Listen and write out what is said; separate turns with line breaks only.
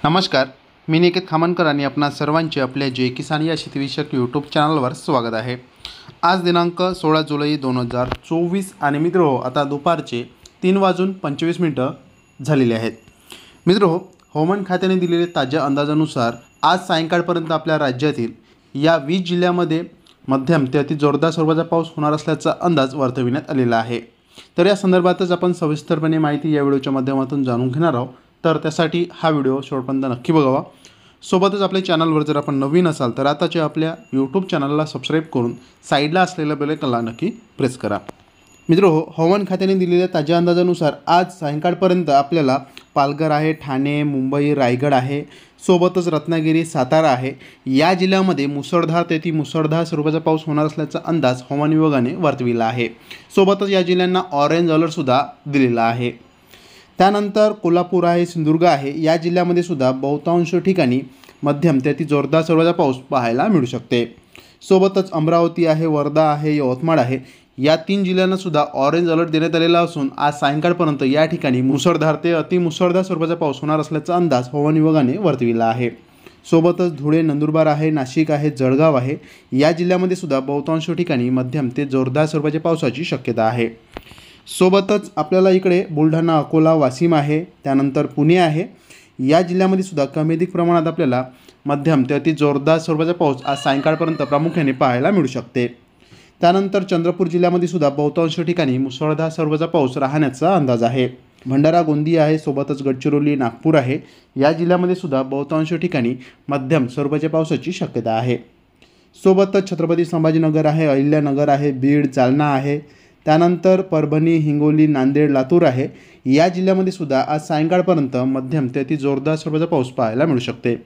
नमस्कार, मी निकेत खामनकर आणि आपणा सर्वांचे आपल्या जय किसान या शेतीविषयक यूट्यूब चॅनलवर स्वागत आहे। आज दिनांक 16 जुलै 2024 आणि मित्रो आता दुपारचे 3:25 झालेले आहेत। मित्रो, हवामान खात्याने दिलेल्या ताज्या अंदाजानुसार आज सायंकाळपर्यंत आपल्या राज्यातील या 20 जिल्ह्यांमध्ये मध्यम ते अति जोरदार स्वरूपाचा पाऊस होणार असल्याचा अंदाज वर्तविण्यात आलेला आहे। तर या संदर्भातच आपण सविस्तरपणे माहिती या व्हिडिओच्या माध्यमातून जाणून घेणार आहोत। तर त्यासाठी हा व्हिडिओ शेवटपर्यंत नक्की बघावा। सोबतच आपल्या चॅनलवर जर आपण नवीन असाल तर आताच्या आपल्या यूट्यूब चॅनलला सबस्क्राईब करून साईडला असलेल्या बेल आयकॉनला नक्की प्रेस करा। मित्रो, हवामान खात्याने दिलेल्या ताज्या अंदाजानुसार आज सायंकाळपर्यंत आपल्याला पालघर आहे, ठाणे, मुंबई, रायगड आहे, सोबतच रत्नागिरी, सातारा आहे या जिल्ह्यामध्ये मुसळधार ते अति मुसळधार स्वरूपाचा पाऊस होणार असल्याचा अंदाज हवामान विभागाने वर्तविला आहे। सोबतच या जिल्ह्यांना ऑरेंज अलर्टसुद्धा दिलेला आहे। त्यानंतर कोल्हापूर आहे, सिंधुदुर्ग आहे या जिल्ह्यामध्ये सुद्धा बहुतांश ठिकाणी मध्यम ते अति जोरदार स्वरूपाचा पाऊस पाहायला मिळू शकते। सोबतच अमरावती आहे, वर्धा आहे, यवतमाळ आहे या 3 जिल्ह्यांना सुद्धा ऑरेंज अलर्ट देण्यात आलेला असून आज सायंकाळपर्यंत या ठिकाणी मुसळधार ते अति मुसळधार स्वरूपाचा पाऊस होणार असल्याचा अंदाज हवामान विभागाने वर्तविला आहे। सोबतच धुळे, नंदुरबार आहे, नाशिक आहे, जळगाव आहे या जिल्ह्यामध्ये सुद्धा बहुतांश ठिकाणी मध्यम ते जोरदार स्वरूपाच्या पावसाची शक्यता आहे। सोबतच आपल्याला इकडे बुलढाणा, अकोला, वाशिम आहे, त्यानंतर पुणे आहे या जिल्ह्यामध्ये सुद्धा कमी अधिक प्रमाणात आपल्याला मध्यम ते अति जोरदार स्वरूपाचा पाऊस आज सायंकाळपर्यंत प्रामुख्याने पाहायला मिळू शकते। त्यानंतर चंद्रपूर जिल्ह्यामध्ये सुद्धा बहुतांश ठिकाणी मुसळधार स्वरूपाचा पाऊस राहण्याचा अंदाज आहे। भंडारा, गोंदिया आहे, सोबतच गडचिरोली, नागपूर आहे या जिल्ह्यामध्ये सुद्धा बहुतांश ठिकाणी मध्यम स्वरूपाच्या पावसाची शक्यता आहे। सोबतच छत्रपती संभाजीनगर आहे, अहिल्यानगर आहे, बीड, जालना आहे, त्यानंतर परभणी, हिंगोली, नांदेड, लातूर आहे या जिल्ह्यामध्ये सुद्धा आज सायंकाळपर्यंत मध्यम ते अति जोरदार स्वरूपाचा पाऊस पाहायला मिळू शकते।